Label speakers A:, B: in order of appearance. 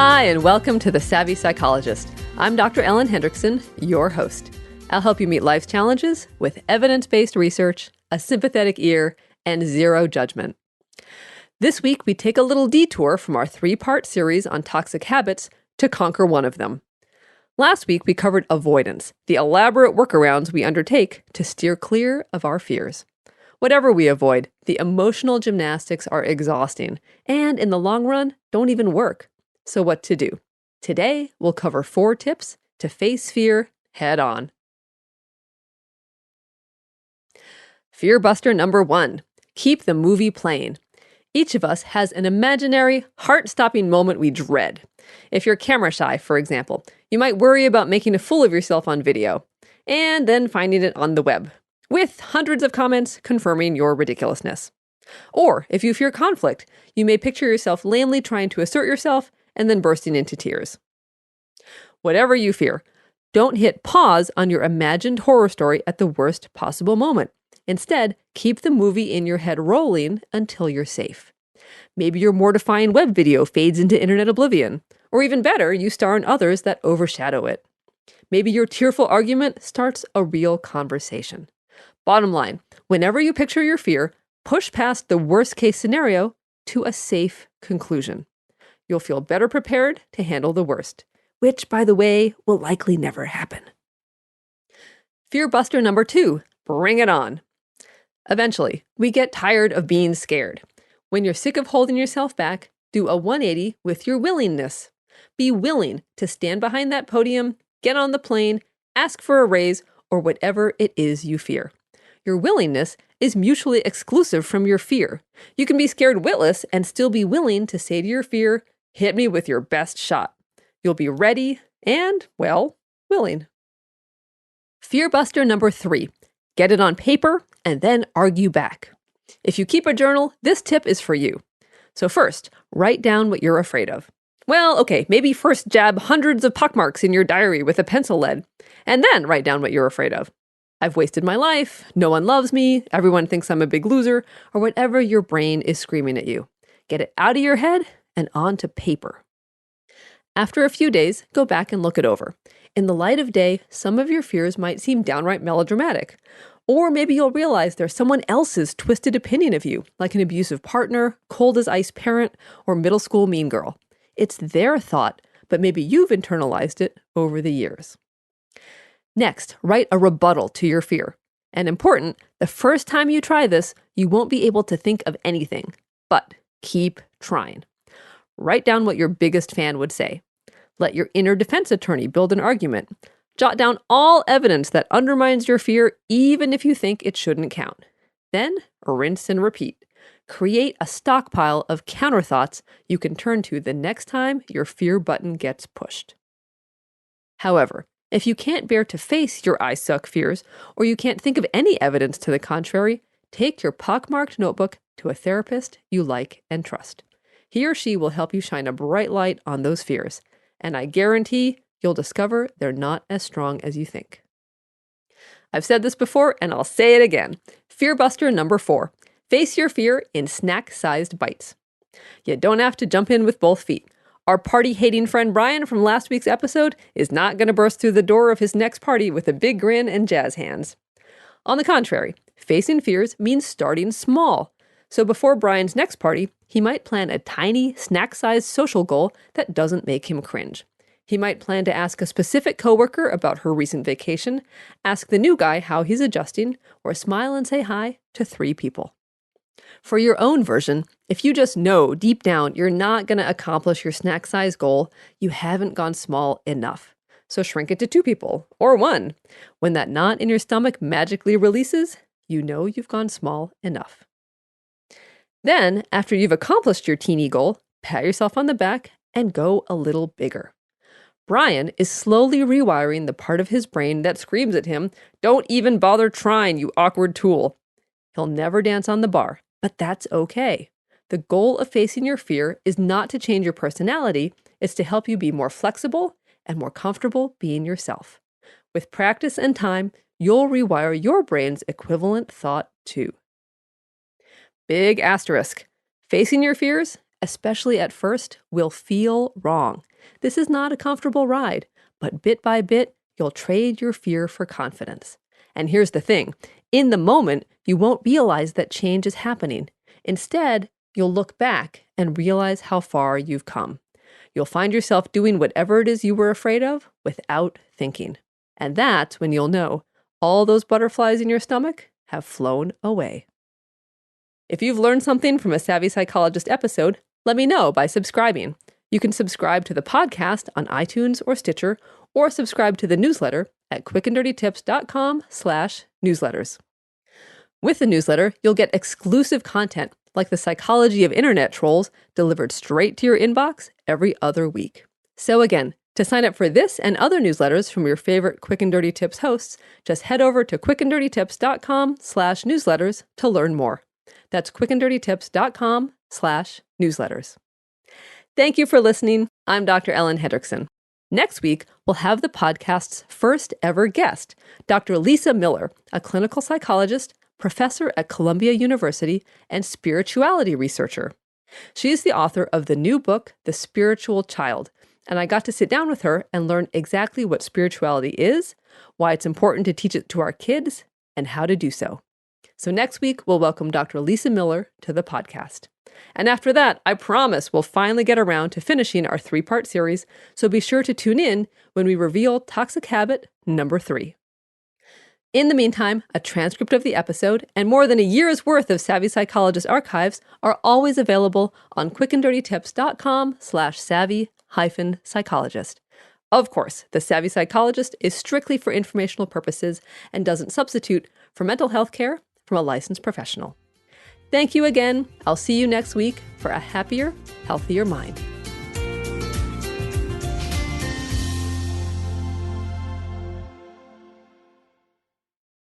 A: Hi, and welcome to The Savvy Psychologist. I'm Dr. Ellen Hendriksen, your host. I'll help you meet life's challenges with evidence-based research, a sympathetic ear, and zero judgment. This week, we take a little detour from our 3-part series on toxic habits to conquer one of them. Last week, we covered avoidance, the elaborate workarounds we undertake to steer clear of our fears. Whatever we avoid, the emotional gymnastics are exhausting and, in the long run, don't even work. So what to do? Today, we'll cover 4 tips to face fear head on. Fear buster number 1, keep the movie playing. Each of us has an imaginary, heart-stopping moment we dread. If you're camera shy, for example, you might worry about making a fool of yourself on video and then finding it on the web, with hundreds of comments confirming your ridiculousness. Or, if you fear conflict, you may picture yourself lamely trying to assert yourself and then bursting into tears. Whatever you fear, don't hit pause on your imagined horror story at the worst possible moment. Instead, keep the movie in your head rolling until you're safe. Maybe your mortifying web video fades into internet oblivion, or even better, you star in others that overshadow it. Maybe your tearful argument starts a real conversation. Bottom line, whenever you picture your fear, push past the worst-case scenario to a safe conclusion. You'll feel better prepared to handle the worst, which, by the way, will likely never happen. Fear buster number 2, bring it on. Eventually, we get tired of being scared. When you're sick of holding yourself back, do a 180 with your willingness. Be willing to stand behind that podium, get on the plane, ask for a raise, or whatever it is you fear. Your willingness is mutually exclusive from your fear. You can be scared witless and still be willing to say to your fear, hit me with your best shot. You'll be ready and, well, willing. Fear buster number 3, get it on paper and then argue back. If you keep a journal, this tip is for you. So first, write down what you're afraid of. Well, okay, maybe first jab hundreds of pockmarks in your diary with a pencil lead, and then write down what you're afraid of. I've wasted my life, no one loves me, everyone thinks I'm a big loser, or whatever your brain is screaming at you. Get it out of your head and onto paper. After a few days, go back and look it over. In the light of day, some of your fears might seem downright melodramatic. Or maybe you'll realize there's someone else's twisted opinion of you, like an abusive partner, cold as ice parent, or middle school mean girl. It's their thought, but maybe you've internalized it over the years. Next, write a rebuttal to your fear. And important, the first time you try this, you won't be able to think of anything, but keep trying. Write down what your biggest fan would say. Let your inner defense attorney build an argument. Jot down all evidence that undermines your fear, even if you think it shouldn't count. Then, rinse and repeat. Create a stockpile of counter thoughts you can turn to the next time your fear button gets pushed. However, if you can't bear to face your I suck fears, or you can't think of any evidence to the contrary, take your pockmarked notebook to a therapist you like and trust. He or she will help you shine a bright light on those fears, and I guarantee you'll discover they're not as strong as you think. I've said this before, and I'll say it again. Fear buster number 4, face your fear in snack-sized bites. You don't have to jump in with both feet. Our party-hating friend Brian from last week's episode is not going to burst through the door of his next party with a big grin and jazz hands. On the contrary, facing fears means starting small. So before Brian's next party, he might plan a tiny, snack-sized social goal that doesn't make him cringe. He might plan to ask a specific coworker about her recent vacation, ask the new guy how he's adjusting, or smile and say hi to 3 people. For your own version, if you just know deep down you're not going to accomplish your snack-sized goal, you haven't gone small enough. So shrink it to 2 people, or 1. When that knot in your stomach magically releases, you know you've gone small enough. Then, after you've accomplished your teeny goal, pat yourself on the back and go a little bigger. Brian is slowly rewiring the part of his brain that screams at him, "Don't even bother trying, you awkward tool." He'll never dance on the bar, but that's okay. The goal of facing your fear is not to change your personality, it's to help you be more flexible and more comfortable being yourself. With practice and time, you'll rewire your brain's equivalent thought too. Big asterisk. Facing your fears especially at first, will feel wrong. This is not a comfortable ride, but bit by bit, you'll trade your fear for confidence. And here's the thing. In the moment, you won't realize that change is happening. Instead, you'll look back and realize how far you've come. You'll find yourself doing whatever it is you were afraid of without thinking. And that's when you'll know all those butterflies in your stomach have flown away. If you've learned something from a Savvy Psychologist episode, let me know by subscribing. You can subscribe to the podcast on iTunes or Stitcher, or subscribe to the newsletter at quickanddirtytips.com/newsletters. With the newsletter, you'll get exclusive content like the psychology of internet trolls delivered straight to your inbox every other week. So again, to sign up for this and other newsletters from your favorite Quick and Dirty Tips hosts, just head over to quickanddirtytips.com/newsletters to learn more. That's quickanddirtytips.com/newsletters. Thank you for listening. I'm Dr. Ellen Hendriksen. Next week, we'll have the podcast's first ever guest, Dr. Lisa Miller, a clinical psychologist, professor at Columbia University, and spirituality researcher. She is the author of the new book, The Spiritual Child, and I got to sit down with her and learn exactly what spirituality is, why it's important to teach it to our kids, and how to do so. So next week, we'll welcome Dr. Lisa Miller to the podcast. And after that, I promise we'll finally get around to finishing our 3-part series, so be sure to tune in when we reveal toxic habit number 3. In the meantime, a transcript of the episode and more than a year's worth of Savvy Psychologist archives are always available on quickanddirtytips.com/savvy-psychologist. Of course, the Savvy Psychologist is strictly for informational purposes and doesn't substitute for mental health care from a licensed professional. Thank you again. I'll see you next week for a happier, healthier mind.